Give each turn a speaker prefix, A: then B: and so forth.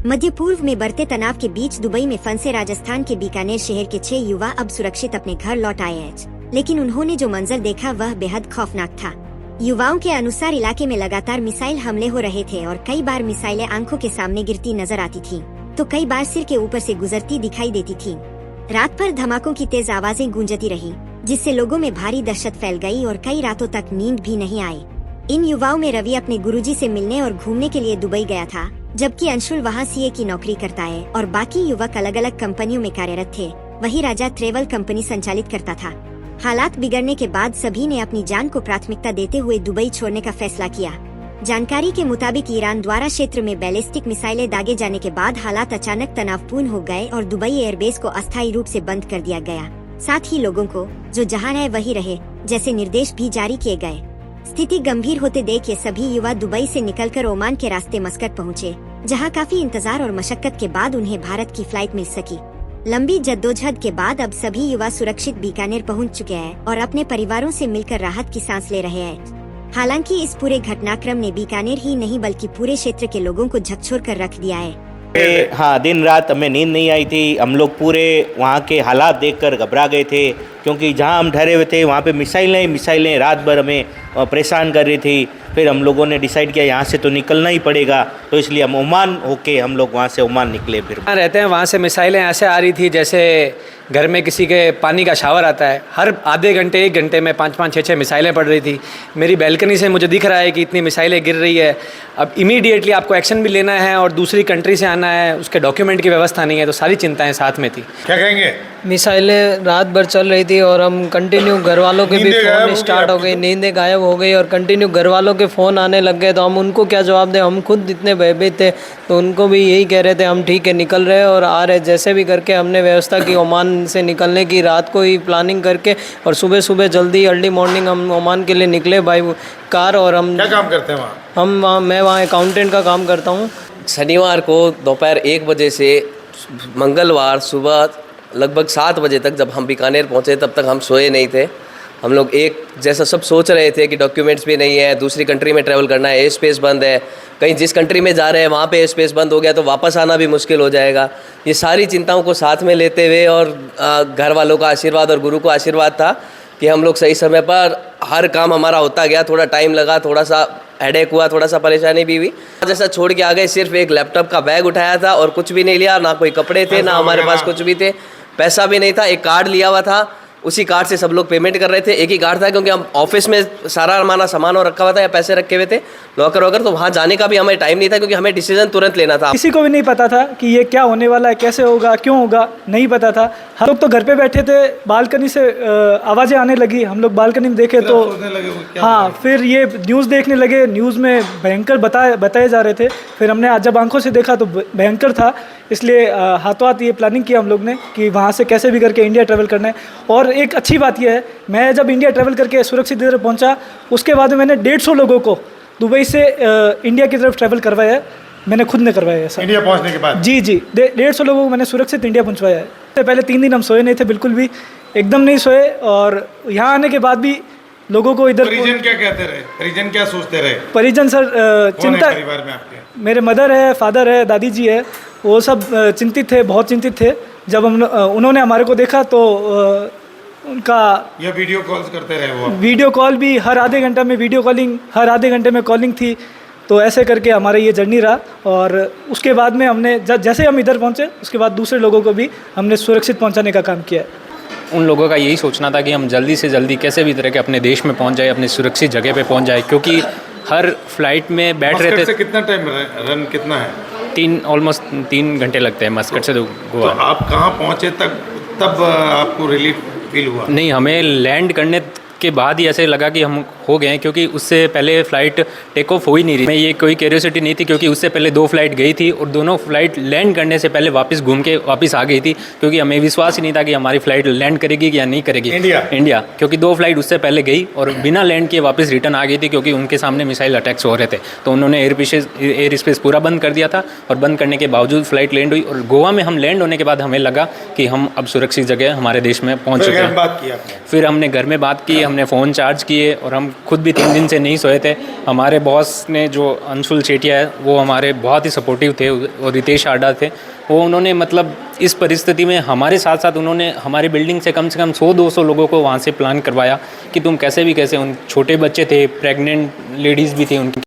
A: मध्य पूर्व में बढ़ते तनाव के बीच दुबई में फंसे राजस्थान के बीकानेर शहर के 6 युवा अब सुरक्षित अपने घर लौट आए हैं, लेकिन उन्होंने जो मंजर देखा वह बेहद खौफनाक था। युवाओं के अनुसार इलाके में लगातार मिसाइल हमले हो रहे थे और कई बार मिसाइलें आंखों के सामने गिरती नजर आती थी, तो कई बार सिर के ऊपर से गुजरती दिखाई देती थी। रात भर धमाकों की तेज आवाजें गूंजती रही, जिससे लोगों में भारी दहशत फैल गई और कई रातों तक नींद भी नहीं आई। इन युवाओं में रवि अपने गुरुजी से मिलने और घूमने के लिए दुबई गया था, जबकि अंशुल वहां सीए की नौकरी करता है और बाकी युवक अलग अलग कंपनियों में कार्यरत थे। वहीं राजा ट्रेवल कंपनी संचालित करता था। हालात बिगड़ने के बाद सभी ने अपनी जान को प्राथमिकता देते हुए दुबई छोड़ने का फैसला किया। जानकारी के मुताबिक ईरान द्वारा क्षेत्र में बैलिस्टिक मिसाइलें दागे जाने के बाद हालात अचानक तनावपूर्ण हो गए और दुबई एयरबेस को अस्थायी रूप से बंद कर दिया गया। साथ ही लोगों को जो जहां है वहीं रहे जैसे निर्देश भी जारी किए गए। स्थिति गंभीर होते देख ये सभी युवा दुबई से निकलकर ओमान के रास्ते मस्कट पहुंचे, जहां काफी इंतजार और मशक्कत के बाद उन्हें भारत की फ्लाइट मिल सकी। लंबी जद्दोजहद के बाद अब सभी युवा सुरक्षित बीकानेर पहुंच चुके हैं और अपने परिवारों से मिलकर राहत की सांस ले रहे हैं। हालांकि इस पूरे घटनाक्रम ने बीकानेर ही नहीं बल्कि पूरे क्षेत्र के लोगों को झकझोर कर रख दिया है।
B: हाँ, दिन रात हमें नींद नहीं आई थी। हम लोग पूरे वहाँ के हालात देखकर घबरा गए थे, क्योंकि जहाँ हम ठहरे हुए थे वहाँ पे मिसाइलें रात भर हमें परेशान कर रही थी। फिर हम लोगों ने डिसाइड किया यहाँ से तो निकलना ही पड़ेगा, तो इसलिए हम ओमान होके हम लोग वहाँ से ओमान निकले। फिर
C: वहाँ रहते हैं, वहाँ से मिसाइलें ऐसे आ रही थी जैसे घर में किसी के पानी का शावर आता है। हर आधे घंटे 1 घंटे में 5-5, 6-6 मिसाइलें पड़ रही थी। मेरी बैल्कनी से मुझे दिख रहा है कि इतनी मिसाइलें गिर रही है। अब इमीडिएटली आपको एक्शन भी लेना है और दूसरी कंट्री से आना है, उसके डॉक्यूमेंट की व्यवस्था नहीं है, तो सारी चिंताएं साथ में थी।
D: क्या कहेंगे?
E: मिसाइलें रात भर चल रही थी और हम कंटिन्यू घर वालों के भी फ़ोन स्टार्ट हो गई, नींदें गायब हो गई और कंटिन्यू घर वालों के फ़ोन आने लग गए। तो हम उनको क्या जवाब दें, हम खुद इतने भयभीत थे, तो उनको भी यही कह रहे थे हम ठीक है निकल रहे और आ रहे। जैसे भी करके हमने व्यवस्था की ओमान से निकलने की, रात को ही प्लानिंग करके और सुबह सुबह जल्दी अर्ली मॉर्निंग हम ओमान के लिए निकले बाई कार। और हम
D: क्या काम करते हैं वहाँ?
E: मैं वहाँ अकाउंटेंट का काम करता हूँ।
F: शनिवार को दोपहर 1 बजे से मंगलवार सुबह लगभग 7 बजे तक जब हम बीकानेर पहुँचे तब तक हम सोए नहीं थे। हम लोग एक जैसा सब सोच रहे थे कि डॉक्यूमेंट्स भी नहीं है, दूसरी कंट्री में ट्रैवल करना है, एयर स्पेस बंद है, कहीं जिस कंट्री में जा रहे हैं वहाँ पे एयर स्पेस बंद हो गया तो वापस आना भी मुश्किल हो जाएगा। ये सारी चिंताओं को साथ में लेते हुए और घर वालों का आशीर्वाद और गुरु का आशीर्वाद था कि हम लोग सही समय पर हर काम हमारा होता गया। थोड़ा टाइम लगा, थोड़ा सा हेडेक हुआ, थोड़ा सा परेशानी भी हुई। जैसा छोड़ के आ गए, सिर्फ एक लैपटॉप का बैग उठाया था और कुछ भी नहीं लिया, ना कोई कपड़े थे, ना हमारे पास कुछ भी थे, पैसा भी नहीं था। एक कार्ड लिया हुआ था, उसी कार्ड से सब लोग पेमेंट कर रहे थे। एक ही कार्ड था क्योंकि हम ऑफिस में सारा हमारा सामान और रखा हुआ था या पैसे रखे हुए थे लॉकर वॉकर, तो वहाँ जाने का भी हमें टाइम नहीं था क्योंकि हमें डिसीजन तुरंत लेना था।
G: किसी को भी नहीं पता था कि ये क्या होने वाला है, कैसे होगा, क्यों होगा, नहीं पता था। हम लोग तो घर पे बैठे थे, बालकनी से आवाज़ें आने लगी, हम लोग बालकनी में देखे तो हाँ, फिर ये न्यूज़ देखने लगे। न्यूज़ में भयंकर बताए जा रहे थे। फिर हमने आज जब आंखों से देखा तो भयंकर था, इसलिए हाथों हाथ ये प्लानिंग की हम लोग ने कि वहाँ से कैसे भी करके इंडिया ट्रैवल करना है। और एक अच्छी बात यह है, मैं जब इंडिया ट्रैवल करके सुरक्षित इधर पहुँचा, उसके बाद मैंने 150 लोगों को दुबई से इंडिया की तरफ ट्रैवल करवाया है। मैंने खुद ने करवाया है सर।
D: इंडिया पहुंचने के बाद? जी
G: 150 लोगों को मैंने सुरक्षित इंडिया पहुंचवाया है। इससे पहले 3 दिन हम सोए नहीं थे, बिल्कुल भी एकदम नहीं सोए। और यहाँ आने के बाद भी लोगों को इधर
D: परिजन क्या कहते रहे, परिजन क्या सोचते रहे?
G: परिजन सर चिंता,
D: परिवार में आपके?
G: मेरे मदर है, फादर है, दादी जी है, वो सब चिंतित थे, बहुत चिंतित थे। जब उन्होंने हमारे को देखा तो उनका
D: ये वीडियो कॉल्स करते रहे वो?
G: वीडियो कॉल भी हर आधे घंटे में, वीडियो कॉलिंग हर आधे घंटे में कॉलिंग थी। तो ऐसे करके हमारा ये जर्नी रहा। और उसके बाद में हमने जैसे हम इधर पहुँचे उसके बाद दूसरे लोगों को भी हमने सुरक्षित पहुँचाने का काम किया है।
C: उन लोगों का यही सोचना था कि हम जल्दी से जल्दी कैसे भी तरह के अपने देश में पहुंच जाए, अपनी सुरक्षित जगह पे पहुंच जाए, क्योंकि हर फ्लाइट में बैठ रहे थे।
D: से कितना टाइम रन कितना है?
C: ऑलमोस्ट 3 घंटे लगते हैं मस्कट से तो गोवा।
D: तो आप कहाँ पहुँचे तब आपको रिलीफ फील हुआ?
C: नहीं, हमें लैंड करने के बाद ही ऐसे लगा कि हम हो गए हैं, क्योंकि उससे पहले फ़्लाइट टेक ऑफ हो ही नहीं रही। मैं ये कोई क्यूरियोसिटी नहीं थी, क्योंकि उससे पहले 2 फ्लाइट गई थी और दोनों फ्लाइट लैंड करने से पहले वापस घूम के वापस आ गई थी, क्योंकि हमें विश्वास ही नहीं था कि हमारी फ़्लाइट लैंड करेगी या नहीं करेगी इंडिया, क्योंकि 2 फ्लाइट उससे पहले गई और बिना लैंड किए वापस रिटर्न आ गई थी, क्योंकि उनके सामने मिसाइल अटैक्स हो रहे थे। तो उन्होंने एयर स्पेस पूरा बंद कर दिया था और बंद करने के बावजूद फ़्लाइट लैंड हुई। और गोवा में हम लैंड होने के बाद हमें लगा कि हम अब सुरक्षित जगह हमारे देश में पहुँच चुके हैं। फिर हमने घर में बात की, हमने फ़ोन चार्ज किए और हम खुद भी 3 दिन से नहीं सोए थे। हमारे बॉस ने जो अंशुल सेठिया है वो हमारे बहुत ही सपोर्टिव थे और रितेश आडा थे, वो उन्होंने मतलब इस परिस्थिति में हमारे साथ साथ उन्होंने हमारी बिल्डिंग से कम 100-200 लोगों को वहाँ से प्लान करवाया कि तुम कैसे भी कैसे, उन छोटे बच्चे थे, प्रेग्नेंट लेडीज़ भी थी उनकी